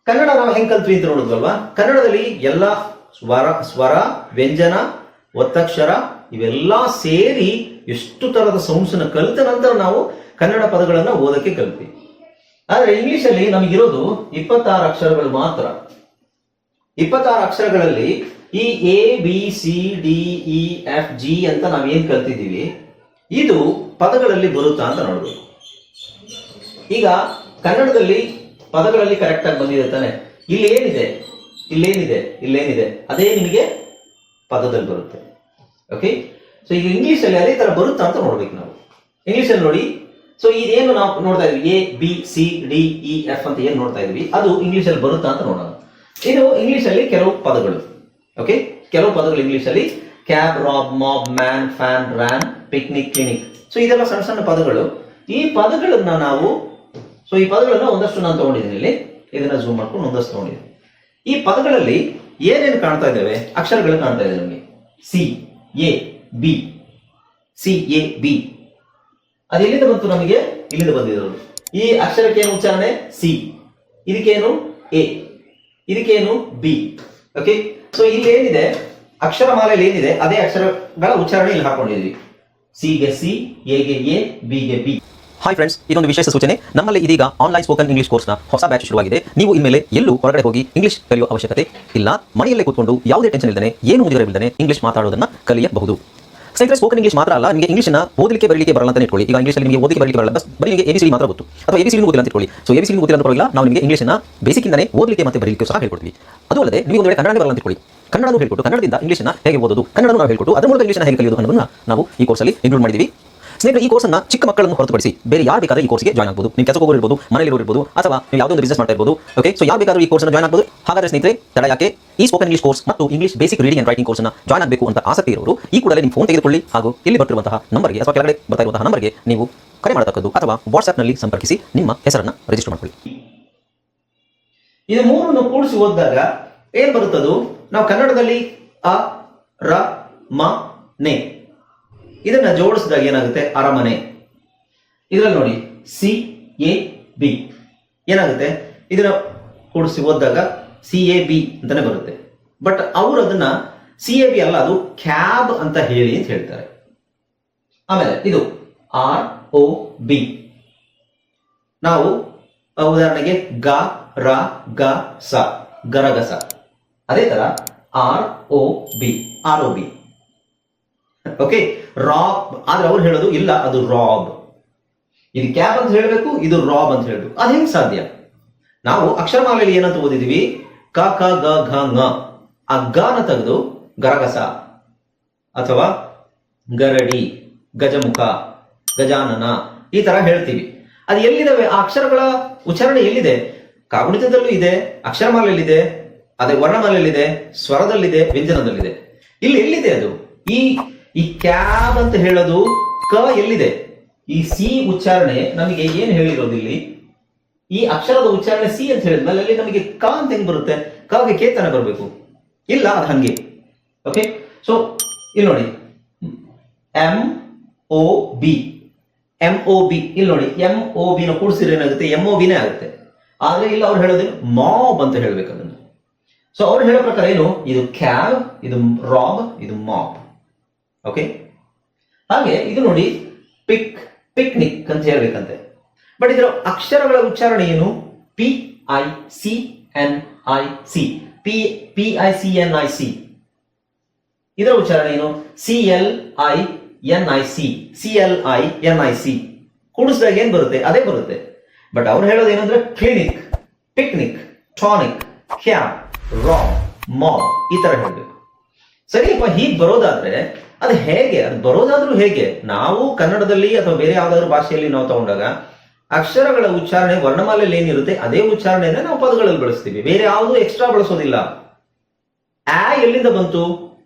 ಕನ್ನಡ ನಾವು ಹೆಂಗ್ ಕಲ್ತ್ವಿ ಅಂತ ನೋಡಿದ್ವಲ್ವಾ? ಕನ್ನಡದಲ್ಲಿ ಎಲ್ಲ ಸ್ವರ, ವ್ಯಂಜನ, ಒತ್ತಕ್ಷರ ಇವೆಲ್ಲ ಸೇರಿ ಎಷ್ಟು ತರದ ಸೌಂಡ್ಸ್ ನ ಕಲಿತ ನಂತರ ನಾವು ಕನ್ನಡ ಪದಗಳನ್ನ ಓದಕ್ಕೆ ಕಲ್ತ್ವಿ. ಆದ್ರೆ ಇಂಗ್ಲಿಷ್ ಅಲ್ಲಿ ನಮಗಿರೋದು 26 ಅಕ್ಷರಗಳು ಮಾತ್ರ. 26 ಅಕ್ಷರಗಳಲ್ಲಿ ಈ ABCDEFG ಅಂತ ನಾವೇನ್ ಕಲ್ತಿದ್ದೀವಿ ಇದು ಪದಗಳಲ್ಲಿ ಬರುತ್ತಾ ಅಂತ ನೋಡ್ಬೇಕು. ಈಗ ಕನ್ನಡದಲ್ಲಿ ಪದಗಳಲ್ಲಿ ಕರೆಕ್ಟ್ ಆಗಿ ಬಂದಿದೆ ತಾನೆ. ಇಲ್ಲೇನಿದೆ ಅದೇ ನಿಮಗೆ ಪದದಲ್ಲಿ ಬರುತ್ತೆ. ಓಕೆ, ಸೊ ಈಗ ಇಂಗ್ಲಿಷ್ ಅಲ್ಲಿ ಅದೇ ತರ ಬರುತ್ತಾ ಅಂತ ನೋಡ್ಬೇಕು ನಾವು. ಇಂಗ್ಲಿಷ್ ಅಲ್ಲಿ ನೋಡಿ, ಸೊ ಇದೇನು ನಾವು ನೋಡ್ತಾ ಇದೀವಿ ABCDEF ಅಂತ ಏನ್ ನೋಡ್ತಾ ಇದೀವಿ ಅದು ಇಂಗ್ಲಿಷ್ ಅಲ್ಲಿ ಬರುತ್ತಾ ಅಂತ ನೋಡೋಣ. ಇದು ಇಂಗ್ಲಿಷ್ ಅಲ್ಲಿ ಕೆಲವು ಪದಗಳು. ಓಕೆ, ಕೆಲವು ಪದಗಳು ಇಂಗ್ಲಿಷ್ ಅಲ್ಲಿ cab, rob, mob, man, fan, Ryan, picnic, clinic. So ಇದೆಲ್ಲ ಸಣ್ಣ ಸಣ್ಣ ಪದಗಳು. ಈ ಪದಗಳನ್ನ ಒಂದಷ್ಟು ನಾನು ತಗೊಂಡಿದ್ದೀನಿ ಇಲ್ಲಿ, ಇದನ್ನ ಝೂಮ್ ಮಾಡ್ಕೊಂಡು ಒಂದಷ್ಟು ತಗೊಂಡಿದ್ದೀನಿ. ಈ ಪದಗಳಲ್ಲಿ ಏನೇನು ಕಾಣ್ತಾ ಇದ್ದೇವೆ? ಅಕ್ಷರಗಳು ಕಾಣ್ತಾ ಇದೆ ನಮಗೆ. CAB. ಅದು ಎಲ್ಲಿಂದ ಬಂತು? ನಮಗೆ ಇಲ್ಲಿಂದ ಬಂದಿರೋದು. ಈ ಅಕ್ಷರಕ್ಕೆ ಏನು ಉಚ್ಚಾರಣೆ? C. ಇದಕ್ಕೇನು A, ಇದಕ್ಕೇನು B. ಓಕೆ, ಸೊ ಇಲ್ಲಿ ಏನಿದೆ ಅಕ್ಷರ ಮಾಲೆಯಲ್ಲಿ ಏನಿದೆ ಅದೇ ಅಕ್ಷರಗಳ ಉಚ್ಚಾರಣೆ ಇಲ್ಲಿ ಹಾಕೊಂಡಿದ್ವಿ. C ಗೆ C, A ಗೆ A, B ಗೆ B. ಹಾಯ್ ಫ್ರೆಂಡ್ಸ್, ಇದೊಂದು ವಿಶೇಷ ಸೂಚನೆ. ನಮ್ಮಲ್ಲಿ ಇದೀಗ ಆನ್ಲೈನ್ ಸ್ಪೋಕನ್ ಇಂಗ್ಲಿಷ್ ಕೋರ್ಸ್ನ ಹೊಸ ಬ್ಯಾಚ್ ಶುರುವಾಗಿದೆ. ನೀವು ಇನ್ಮೇಲೆ ಎಲ್ಲೂ ಹೊರಗಡೆ ಹೋಗಿ ಇಂಗ್ಲಿಷ್ ಕಲಿಯುವ ಅವಶ್ಯಕತೆ ಇಲ್ಲ. ಮನೆಯಲ್ಲೇ ಕೂತ್ಕೊಂಡು ಯಾವುದೇ ಟೆನ್ಷನ್ ಇಲ್ಲದೆ, ಏನು ಮುಗಿದಿರಬಿಲ್ಲದೆ ಇಂಗ್ಲಿಷ್ ಮಾತಾಡೋದನ್ನ ಕಲಿಯಬಹುದು. ಸ್ನೇಹಿತರೆ, ಸ್ಪೋಕನ್ ಇಂಗ್ಲಿಷ್ ಮಾತ್ರ ಅಲ್ಲ, ನಿಮಗೆ ಇಂಗ್ಲಿಷ್ನ ಓದಲಿಕ್ಕೆ ಬರಲಿಕ್ಕೆ ಬರಲ್ಲ ಅಂತ ಇಟ್ಕೊಳ್ಳಿ. ಈಗ ಇಂಗ್ಲಿಷಲ್ಲಿ ನಿಮಗೆ ಓದಲಿಕ್ಕೆ ಬರಲಿಕ್ಕೆ ಬರಲ್ಲ, ಬರೀ ನಿಮಗೆ ABCD ಮಾತ್ರ ಗೊತ್ತು, ಅಥವಾ ABCD ಓದಿಲ್ಲ ಅಂತ ಇಟ್ಕೊಳ್ಳಿ. ಸೊ ABCD ಓದಿಲ್ಲ ಅಂತ ಪರವಾಗಿಲ್ಲ, ನಾವು ನಿಮಗೆ ಇಂಗ್ಲಿಷ್ನ ಬೇಸಿಕ್ ಇಂದನೇ ಓದಲಿಕ್ಕೆ ಮತ್ತೆ ಬರಲಿಕ್ಕೆ ಸಹ ಹೇಳ್ಕೊಡ್ತೀವಿ. ಅದು ಅಲ್ಲದೆ ನೀವು ಒಂದು ವೇಳೆ ಕನ್ನಡ ಬರಲ್ಲ ಅಂತ ಇಟ್ಕೊಳ್ಳಿ, ಕನ್ನಡನೂ ಹೇಳ್ಕೊಟ್ಟು ಕನ್ನಡದಿಂದ ಇಂಗ್ಲಿಷ್ನ ಹೇಗೆ ಓದೋದು, ಕನ್ನಡನೂ ನಾವು ಹೇಳ್ಕೊಟ್ಟು ಅದರ ಮೂಲಕ ಇಂಗ್ಲಿಷ್ನ ಹೇಗೆ ಕಲಿಯೋದು ಅನ್ನೋದನ್ನ ನಾವು ಈ ಕೋರ್ಸಲ್ಲಿ ಇನ್ಕ್ಲೂಡ್ ಮಾಡಿದ್ದೀವಿ. ಸ್ನೇಹಿತರೆ, ಈ ಕೋರ್ಸ್ನ ಚಿಕ್ಕ ಮಕ್ಕಳನ್ನು ಹೊರತುಪಡಿಸಿ ಬೇರೆ ಯಾರು ಬೇಕಾದ್ರೆ ಈ ಕೋರ್ಸ್ಗೆ ಜಾಯ್ನ್ ಆಗಬಹುದು. ನೀವು ಕೆಲಸಕ್ಕೆ ಹೋಗಿರ್ಬೋದು, ಮನೆಯಲ್ಲಿ ಇರಬಹುದು, ಅಥವಾ ನೀವು ಯಾವುದೋ ಒಂದು ಬಿಸ್ನೆಸ್ ಮಾಡ್ತಾ ಇರಬಹುದು. ಓಕೆ, ಸೊ ಯಾರು ಬೇಕಾದ್ರೂ ಈ ಕೋರ್ಸ್ನ ಜಾಯ್ನ್ ಆಗಬಹುದು. ಹಾಗಾದ್ರೆ ಸ್ನೇಹಿತರೆ, ತಡ ಯಾಕೆ? ಈ ಸ್ಪೋಕನ್ ಇಂಗ್ಲಿಷ್ ಕೋರ್ಸ್ ಮತ್ತು English basic reading and writing ಕೋರ್ಸ್ನ ಜಾಯ್ನ್ ಆಗಬೇಕು ಅಂತ ಆಸಕ್ತಿ ಇರೋರು ಈ ಕೂಡಲೇ ನಿಮ್ಮ ಫೋನ್ ತೆಗೆದುಕೊಳ್ಳಿ ಹಾಗೂ ಇಲ್ಲಿ ಬರ್ತಿರುವಂತಹ ನಂಬರ್ಗೆ ಅಥವಾ ಕೆಳಗಡೆ ಬರ್ತಾ ಇರುವಂತಹ ನಂಬರ್ಗೆ ನೀವು ಕರೆ ಮಾಡತಕ್ಕದ್ದು ಅಥವಾ ವಾಟ್ಸ್ಆಪ್ನಲ್ಲಿ ಸಂಪರ್ಕಿಸಿ ನಿಮ್ಮ ಹೆಸರನ್ನ ರಿಜಿಸ್ಟರ್ ಮಾಡಿಕೊಳ್ಳಿ. ಇದು ಮೂರನ್ನು ಕೂಡಿಸಿ ಓದಿದಾಗ ಏನ್ ಬರುತ್ತದು? ನಾವು ಕನ್ನಡದಲ್ಲಿ ಅ, ರ, ಮ, ನೆ ಇದನ್ನ ಜೋಡಿಸಿದಾಗ ಏನಾಗುತ್ತೆ? ಅರಮನೆ. ಇದರಲ್ಲಿ ನೋಡಿ CAB ಏನಾಗುತ್ತೆ? ಇದನ್ನ ಕೂಡಿಸಿ ಓದಿದಾಗ CAB ಅಂತಾನೆ ಬರುತ್ತೆ. ಬಟ್ ಅವರು ಅದನ್ನ CAB ಅಲ್ಲ, ಅದು ಕ್ಯಾಬ್ ಅಂತ ಹೇಳಿ ಅಂತ ಹೇಳ್ತಾರೆ. ಆಮೇಲೆ ಇದು ROB. ನಾವು ಉದಾಹರಣೆಗೆ ಗ, ರ, ಗ, ಸ, ಗರಗಸ. ಅದೇ ತರ ROB. Okay, Raab. ಆದ್ರೆ ಅವ್ರು ಹೇಳೋದು ಇಲ್ಲ, ಅದು ರಾಬ್. ಇದು ಕ್ಯಾಬ್ ಅಂತ ಹೇಳಬೇಕು, ಇದು ರಾಬ್ ಅಂತ ಹೇಳ್ಬೇಕು. ಅದು ಹೆಂಗ್ ಸಾಧ್ಯ? ನಾವು ಅಕ್ಷರಮಾಲೆಯಲ್ಲಿ ಏನಂತ ಓದಿದೀವಿ? ಕ, ಕ, ಗ, ಘ, ङ. ಆ ಗಾನ ತೆಗೆದು ಗರಗಸ ಅಥವಾ ಗರಡಿ, ಗಜಮುಖ, ಗಜಾನನ ಈ ತರ ಹೇಳ್ತೀವಿ. ಅದು ಎಲ್ಲಿದಾವೆ? ಆ ಅಕ್ಷರಗಳ ಉಚ್ಚಾರಣೆ ಎಲ್ಲಿದೆ? ಕಾಗುಣಿತದಲ್ಲೂ ಇದೆ, ಅಕ್ಷರಮಾಲೆಯಲ್ಲಿದೆ, ಅದೇ ವರ್ಣಮಾಲೆಯಲ್ಲಿದೆ, ಸ್ವರದಲ್ಲಿದೆ, ವ್ಯಂಜನದಲ್ಲಿದೆ. ಇಲ್ಲಿ ಎಲ್ಲಿದೆ ಅದು? ಈ ಕ್ಯಾಬ್ ಅಂತ ಹೇಳೋದು ಕ ಎಲ್ಲಿದೆ? ಈ C ಉಚ್ಚಾರಣೆ ನಮಗೆ ಏನು ಹೇಳಿರೋದು ಇಲ್ಲಿ? ಈ ಅಕ್ಷರದ ಉಚ್ಚಾರಣೆ C ಅಂತ ಹೇಳಿದ್ಮೇಲೆ ಅಲ್ಲಿ ನಮಗೆ ಕ ಅಂತ ಹೆಂಗ್ ಬರುತ್ತೆ? ಕಗೆ ಕೇತನ ಬರಬೇಕು. ಇಲ್ಲ, ಅದು ಹಂಗೆ. ಓಕೆ, ಸೊ ಇಲ್ಲಿ ನೋಡಿ MOB. ಇಲ್ಲಿ ನೋಡಿ MOB ನ ಕೂಡಿಸಿದ್ರೆ ಏನಾಗುತ್ತೆ? MOB ನೇ ಆಗುತ್ತೆ. ಆದ್ರೆ ಇಲ್ಲ ಅವ್ರು ಹೇಳೋದು ಮಾಬ್ ಅಂತ ಹೇಳ್ಬೇಕು ಅದನ್ನು. ಸೊ ಅವ್ರು ಹೇಳೋ ಪ್ರಕಾರ ಏನು? ಇದು ಕ್ಯಾಬ್, ಇದು ರಾಬ್, ಇದು ಮಾಬ್. ಓಕೆ, ಹಾಗೆ ಇದು ನೋಡಿ ಪಿಕ್ನಿಕ್ ಅಂತ ಹೇಳ್ಬೇಕಂತೆ. ಬಟ್ ಇದರ ಅಕ್ಷರಗಳ ಉಚ್ಚಾರಣೆ ಏನು? PICNIC. ಇದರ ಉಚ್ಚಾರಣೆ ಏನು? CLINIC. ಕೂಡಿಸಿದಾಗ ಏನ್ ಬರುತ್ತೆ? ಅದೇ ಬರುತ್ತೆ. ಬಟ್ ಅವ್ರು ಹೇಳೋದು ಏನಂದ್ರೆ clinic, picnic, tonic, cab, rob, mob ಈ ತರ ಹೇಳ್ಬೇಕು. ಸರಿಯಪ್ಪ, ಹೀಗೆ ಬರೋದಾದ್ರೆ ಅದು ಹೇಗೆ? ಅದು ಬರೋದಾದ್ರೂ ಹೇಗೆ? ನಾವು ಕನ್ನಡದಲ್ಲಿ ಅಥವಾ ಬೇರೆ ಯಾವ್ದಾದ್ರು ಭಾಷೆಯಲ್ಲಿ ನಾವು ತಗೊಂಡಾಗ ಅಕ್ಷರಗಳ ಉಚ್ಚಾರಣೆ ವರ್ಣಮಾಲೆಯಲ್ಲಿ ಏನಿರುತ್ತೆ ಅದೇ ಉಚ್ಚಾರಣೆಯನ್ನ ನಾವು ಪದಗಳಲ್ಲಿ ಬಳಸ್ತೀವಿ. ಬೇರೆ ಯಾವುದು ಎಕ್ಸ್ಟ್ರಾ ಬಳಸೋದಿಲ್ಲ. ಆ ಎಲ್ಲಿಂದ ಬಂತು?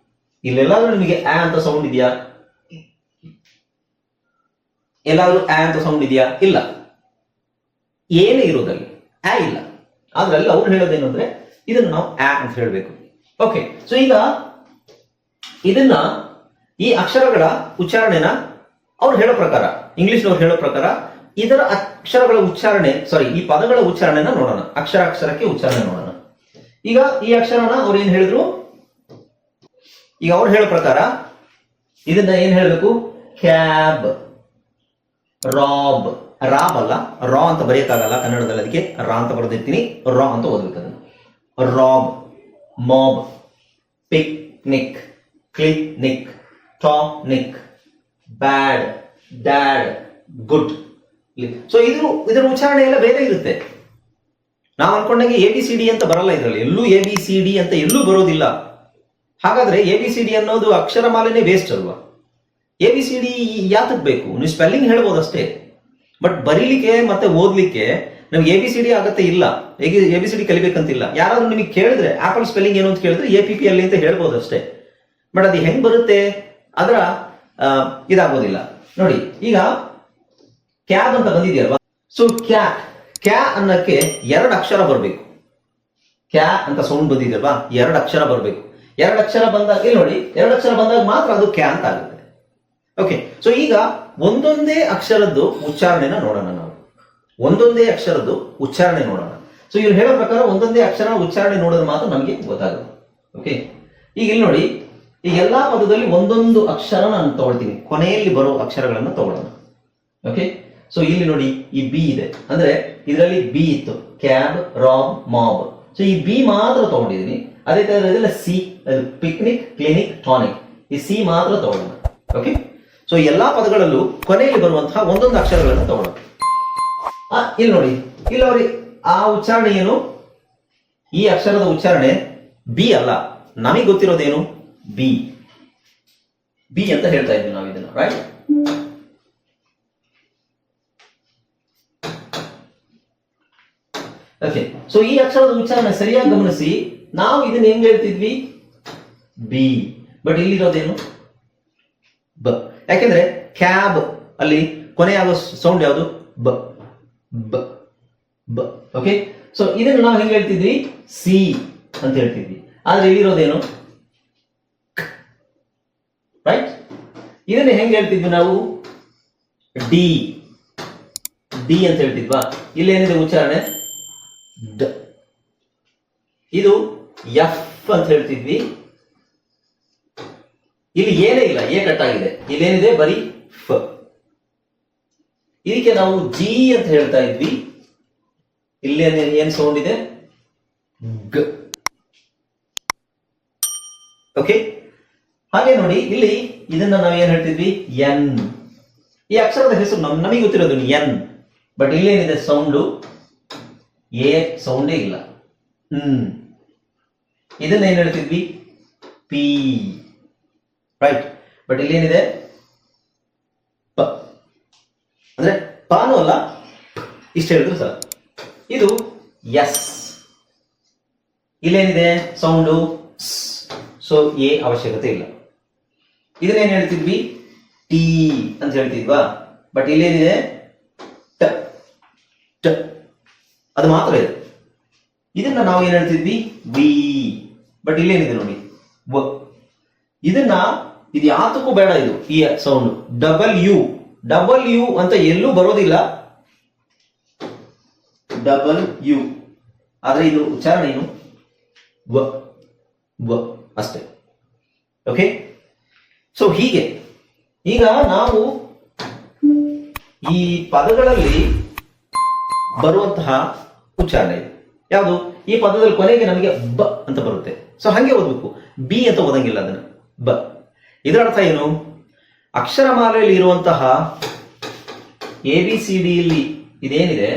ಇಲ್ಲೆಲ್ಲಾದ್ರೂ ನಿಮಗೆ ಆ ಅಂತ ಸೌಂಡ್ ಇದೆಯಾ? ಎಲ್ಲಾದ್ರೂ ಆ ಅಂತ ಸೌಂಡ್ ಇದೆಯಾ? ಇಲ್ಲ, ಏನೇ ಇರೋದಲ್ಲಿ ಆ ಇಲ್ಲ. ಆದ್ರಲ್ಲಿ ಅವ್ರು ಹೇಳೋದೇನು ಅಂದ್ರೆ ಇದನ್ನು ನಾವು ಆ ಅಂತ ಹೇಳ್ಬೇಕು. ಓಕೆ, ಸೊ ಈಗ ಇದನ್ನ ಈ ಅಕ್ಷರಗಳ ಉಚ್ಚಾರಣೆನ ಅವ್ರು ಹೇಳೋ ಪ್ರಕಾರ, ಇಂಗ್ಲಿಷ್ನವ್ರು ಹೇಳೋ ಪ್ರಕಾರ ಇದರ ಅಕ್ಷರಗಳ ಉಚ್ಚಾರಣೆ ಈ ಪದಗಳ ಉಚ್ಚಾರಣೆನ ನೋಡೋಣ. ಅಕ್ಷರಕ್ಕೆ ಉಚ್ಚಾರಣೆ ನೋಡೋಣ. ಈಗ ಈ ಅಕ್ಷರನ ಅವ್ರು ಏನ್ ಹೇಳಿದ್ರು, ಈಗ ಅವ್ರು ಹೇಳೋ ಪ್ರಕಾರ ಇದನ್ನ ಏನ್ ಹೇಳ್ಬೇಕು, ಕ್ಯಾಬ್, ರಾಬ್, ರಾಬ್ ಅಲ್ಲ ರಾ ಅಂತ ಬರೆಯಕ್ಕಾಗಲ್ಲ ಕನ್ನಡದಲ್ಲಿ, ಅದಕ್ಕೆ ರಾ ಅಂತ ಬರೆದಿರ್ತೀನಿ, ರಾ ಅಂತ ಓದ್ಬೇಕು ಅದನ್ನು. Rob, mob, picnic, clinic, tonic, bad, dad, good. So ಇದರ ಉಚ್ಚಾರಣೆ ಎಲ್ಲ ಬೇರೆ ಇರುತ್ತೆ. ನಾವು ಅನ್ಕೊಂಡಂಗೆ ABCD ಅಂತ ಬರಲ್ಲ ಇದರಲ್ಲಿ, ಎಲ್ಲೂ ABCD ಅಂತ ಎಲ್ಲೂ ಬರೋದಿಲ್ಲ. ಹಾಗಾದ್ರೆ ABCD ಅನ್ನೋದು ಅಕ್ಷರಮಾಲೆನೇ ವೇಸ್ಟ್ ಅಲ್ವಾ? ABCD ಯಾತಕ್ ಬೇಕು? ನೀವು ಸ್ಪೆಲ್ಲಿಂಗ್ ಹೇಳ್ಬೋದು ಅಷ್ಟೇ, ಬಟ್ ಬರೀಲಿಕ್ಕೆ ಮತ್ತೆ ಓದ್ಲಿಕ್ಕೆ ನಮ್ಗೆ ABCD ಆಗತ್ತೆ ಇಲ್ಲ. ABCD ಕಲಿಬೇಕಂತಿಲ್ಲ. ಯಾರಾದ್ರೂ ನಿಮಗೆ ಕೇಳಿದ್ರೆ ಆಪಲ್ ಸ್ಪೆಲ್ಲಿಂಗ್ ಏನು ಅಂತ ಕೇಳಿದ್ರೆ APPL ಅಂತ ಹೇಳ್ಬೋದು ಅಷ್ಟೇ, ಬಟ್ ಅದು ಹೆಂಗ್ ಬರುತ್ತೆ ಅದರ ಇದಾಗೋದಿಲ್ಲ. ನೋಡಿ, ಈಗ ಕ್ಯಾಬ್ ಅಂತ ಬಂದಿದೆಯಲ್ವಾ, ಸೊ ಕ್ಯಾ ಅನ್ನಕ್ಕೆ 2 ಅಕ್ಷರ ಬರಬೇಕು. ಕ್ಯಾ ಅಂತ ಸೌಂಡ್ ಬಂದಿದೆಯಲ್ವಾ, 2 ಅಕ್ಷರ ಬರಬೇಕು. 2 ಅಕ್ಷರ ಬಂದಾಗ ಇಲ್ಲಿ ನೋಡಿ, 2 ಅಕ್ಷರ ಬಂದಾಗ ಮಾತ್ರ ಅದು ಕ್ಯಾ ಅಂತ ಆಗುತ್ತೆ. ಓಕೆ, ಸೊ ಈಗ ಒಂದೊಂದೇ ಅಕ್ಷರದ್ದು ಉಚ್ಚಾರಣೆನ ನೋಡೋಣ ನಾವು. ಒಂದೊಂದೇ ಅಕ್ಷರದ್ದು ಉಚ್ಚಾರಣೆ ನೋಡೋಣ. ಸೊ ಇವ್ರು ಹೇಳೋ ಪ್ರಕಾರ ಒಂದೊಂದೇ ಅಕ್ಷರ ಉಚ್ಚಾರಣೆ ನೋಡಿದ್ರೆ ಮಾತ್ರ ನಮಗೆ ಗೊತ್ತಾಗುತ್ತೆ. ಓಕೆ, ಈಗ ಇಲ್ಲಿ ನೋಡಿ, ಈ ಎಲ್ಲಾ ಪದದಲ್ಲಿ ಒಂದೊಂದು ಅಕ್ಷರ ನಾನು ತಗೊಳ್ತೀನಿ, ಕೊನೆಯಲ್ಲಿ ಬರೋ ಅಕ್ಷರಗಳನ್ನು ತಗೊಳ್ಳೋಣ. ಓಕೆ, ಸೊ ಇಲ್ಲಿ ನೋಡಿ ಈ ಬಿ ಇದೆ, ಅಂದ್ರೆ ಇದರಲ್ಲಿ ಬಿ ಇತ್ತು, ಕ್ಯಾಬ್, ರಾಬ್, ಮಾಬ್. ಸೊ ಈ ಬಿ ಮಾತ್ರ ತಗೊಂಡಿದ್ದೀನಿ. ಅದೇ ತರ ಇದೆಲ್ಲ ಸಿ, ಪಿಕ್ನಿಕ್, ಕ್ಲಿನಿಕ್, ಟಾನಿಕ್, ಈ ಸಿ ಮಾತ್ರ ತಗೊಳ್ಳೋಣ. ಓಕೆ, ಸೊ ಎಲ್ಲಾ ಪದಗಳಲ್ಲೂ ಕೊನೆಯಲ್ಲಿ ಬರುವಂತಹ ಒಂದೊಂದು ಅಕ್ಷರಗಳನ್ನು ತಗೊಳ್ಳೋಣ. ಇಲ್ಲಿ ನೋಡಿ, ಇಲ್ಲಿ ಅವ್ರಿಗೆ ಆ ಉಚ್ಚಾರಣೆ ಏನು, ಈ ಅಕ್ಷರದ ಉಚ್ಚಾರಣೆ ಬಿ ಅಲ್ಲ, ನಮಗೆ ಗೊತ್ತಿರೋದೇನು ಬಿ ಅಂತ ಹೇಳ್ತಾ ಇದ್ವಿ ನಾವು ಇದನ್ನ, ರೈಟ್? ಓಕೆ, ಸೊ ಈ ಅಕ್ಷರದ ಉಚ್ಚಾರಣೆ ಸರಿಯಾಗಿ ಗಮನಿಸಿ. ನಾವು ಇದನ್ನ ಹೆಂಗ್ ಹೇಳ್ತಿದ್ವಿ, ಬಿ, ಬಟ್ ಇಲ್ಲಿರೋದೇನು ಬ. ಯಾಕೆಂದ್ರೆ ಕ್ಯಾಬ್ ಅಲ್ಲಿ ಕೊನೆಯಾಗೋ ಸೌಂಡ್ ಯಾವುದು, ಬ ಬ ಬ. ಓಕೆ, ಸೊ ಇದನ್ನ ನಾವು ಹೆಂಗ್ ಹೇಳ್ತಿದ್ವಿ, ಸಿ ಅಂತ ಹೇಳ್ತಿದ್ವಿ. ಆದ್ರೆ ಇಲ್ಲಿರೋದೇನು, ರೈಟ್? ಇದನ್ನ ಹೆಂಗ್ ಹೇಳ್ತಿದ್ವಿ ನಾವು, ಡಿ ಅಂತ ಹೇಳ್ತಿದ್ವಾ. ಇಲ್ಲೇನಿದೆ ಉಚ್ಚಾರಣೆ ಡ. ಇದು ಎಫ್ ಅಂತ ಹೇಳ್ತಿದ್ವಿ. ಇಲ್ಲಿ ಏನೇ ಇಲ್ಲ, ಎ ಕಟ್ ಆಗಿದೆ. ಇಲ್ಲೇನಿದೆ, ಬರೀ ಫ. ಇದಕ್ಕೆ ನಾವು ಜಿ ಅಂತ ಹೇಳ್ತಾ ಇದ್ವಿ. ಇಲ್ಲಿ ಏನ್ ಸೌಂಡ್ ಇದೆ, ಗ. ಓಕೆ, ಹಾಗೆ ನೋಡಿ ಇಲ್ಲಿ ಇದನ್ನ ನಾವು ಏನ್ ಹೇಳ್ತಿದ್ವಿ, ಎನ್. ಈ ಅಕ್ಷರದ ಹೆಸರು ನಮಗೆ ಗೊತ್ತಿರೋದು ಎನ್, ಬಟ್ ಇಲ್ಲೇನಿದೆ ಸೌಂಡು, ಎ ಸೌಂಡೇ ಇಲ್ಲ. ಇದನ್ನ ಏನ್ ಹೇಳ್ತಿದ್ವಿ, ಪಿ, ರೈಟ್? ಬಟ್ ಇಲ್ಲೇನಿದೆ ಪ, ಅಂದ್ರೆ ಪಾನು ಅಲ್ಲ, ಇಷ್ಟ ಹೇಳಿದ್ರು ಸರ್. ಇದು ಎಸ್, ಇಲ್ಲೇನಿದೆ ಸೌಂಡು, ಸೊ ಎ ಅವಶ್ಯಕತೆ ಇಲ್ಲ. ಇದನ್ನೇನ್ ಹೇಳ್ತಿದ್ವಿ, ಟಿ ಅಂತ ಹೇಳ್ತಿದ್ವಾ, ಬಟ್ ಇಲ್ಲೇನಿದೆ ಟ, ಅದು ಮಾತ್ರ ಇದೆ. ಇದನ್ನ ನಾವು ಏನ್ ಹೇಳ್ತಿದ್ವಿ, ವಿ, ಬಟ್ ಇಲ್ಲೇನಿದೆ ನೋಡಿ, ವ. ಇದನ್ನ ಇದು ಯಾತಕ್ಕೂ ಬೇಡ, ಇದು ಈ ಸೌಂಡ್ ಡಬಲ್ ಯು ಅಂತ ಎಲ್ಲೂ ಬರೋದಿಲ್ಲ, ಡಬಲ್ ಯು. ಆದ್ರೆ ಇದು ಉಚ್ಚಾರಣೆ ಏನು, ವ ಅಷ್ಟೇ. ಓಕೆ, ಸೊ ಹೀಗೆ ಈಗ ನಾವು ಈ ಪದಗಳಲ್ಲಿ ಬರುವಂತಹ ಉಚ್ಚಾರಣೆ ಯಾವುದು, ಈ ಪದದಲ್ಲಿ ಕೊನೆಗೆ ನಮಗೆ ಬ ಅಂತ ಬರುತ್ತೆ. ಸೊ ಹಂಗೆ ಓದಬೇಕು, ಬಿ ಅಂತ ಓದಂಗಿಲ್ಲ ಅದನ್ನ, ಬ. ಇದರ ಅರ್ಥ ಏನು, ಅಕ್ಷರಮಾಲೆಯಲ್ಲಿ ಇರುವಂತಹ ABCD ಇಲ್ಲಿ ಇದೇನಿದೆ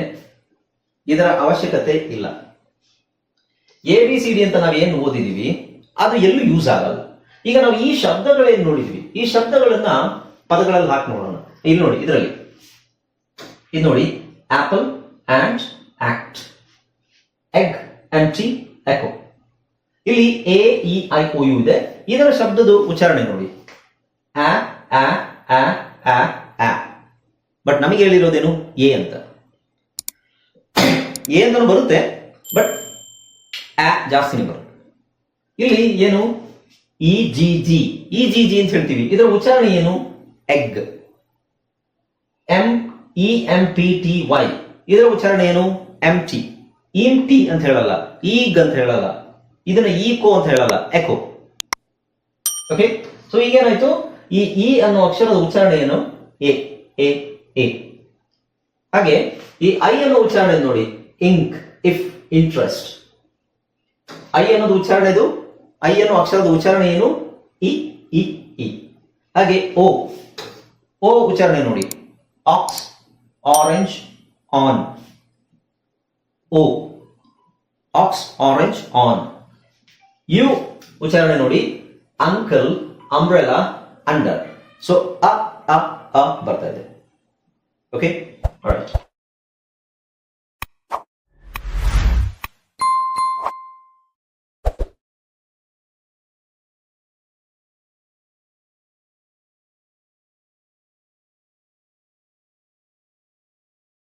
ಇದರ ಅವಶ್ಯಕತೆ ಇಲ್ಲ. ABCD ಅಂತ ನಾವೇನು ಓದಿದೀವಿ ಅದು ಎಲ್ಲೂ ಯೂಸ್ ಆಗಲ್ಲ. ಈಗ ನಾವು ಈ ಶಬ್ದಗಳೇನು ನೋಡಿದ್ವಿ, ಈ ಶಬ್ದಗಳನ್ನ ಪದಗಳಲ್ಲಿ ಹಾಕಿ ನೋಡೋಣ. ಇಲ್ಲಿ ನೋಡಿ, ಇದರಲ್ಲಿ ಇದು ನೋಡಿ, apple and act, egg and T, echo. ಇಲ್ಲಿ AEIOU ಇದೆ. ಇದರ ಶಬ್ದದ ಉಚ್ಚಾರಣೆ ನೋಡಿ, ಆ ಆ ಆ ಆ ಆ. ಬಟ್ ನಮಗೆ ಹೇಳಿರೋದೇನು, ಎ ಅಂತ. ಎ ಅಂತ ಬರುತ್ತೆ, ಬಟ್ ಆ ಜಾಸ್ತಿನೇ ಬರುತ್ತೆ. ಇಲ್ಲಿ ಏನು, EGG ಅಂತ ಹೇಳ್ತೀವಿ. ಇದರ ಉಚ್ಚಾರಣೆ ಏನು, ಎಗ್. EMPTY. ಇದರ ಉಚ್ಚಾರಣೆ ಏನು? ಎಂಟಿ. ಇಂಟಿ ಅಂತ ಹೇಳಲ್ಲ, ಈಗ್ ಅಂತ ಹೇಳಲ್ಲ, ಇದನ್ನ ಈಕೋ ಅಂತ ಹೇಳಲ್ಲ, ಎಕೋ. ಓಕೆ, ಸೊ ಈಗೇನಾಯ್ತು, ಈ ಇ ಅನ್ನೋ ಅಕ್ಷರದ ಉಚ್ಚಾರಣೆ ಏನು? A A A. ಹಾಗೆ ಈ ಐ ಅನ್ನೋ ಉಚ್ಚಾರಣೆ ನೋಡಿ, ಇಂಕ್, ಇಫ್, ಇಂಟ್ರೆಸ್ಟ್. ಐ ಅನ್ನೋದು ಉಚ್ಚಾರಣೆ, ಇದು ಐ ಅನ್ನೋ ಅಕ್ಷರದ ಉಚ್ಚಾರಣೆ ಏನು? ಇ ಇ ಇ. ಹಾಗೆ ಓ, ಓ ಉಚ್ಚಾರಣೆ ನೋಡಿ, ox, orange, on. O, ox, orange, on. U ಉಚ್ಚಾರಣೆ ನೋಡಿ, ಅಂಕಲ್, ಅಂಬ್ರೆಲಾ, ಅಂಡರ್. ಸೊ ಅ ಬರ್ತಾ ಇದೆ. Okay, all right.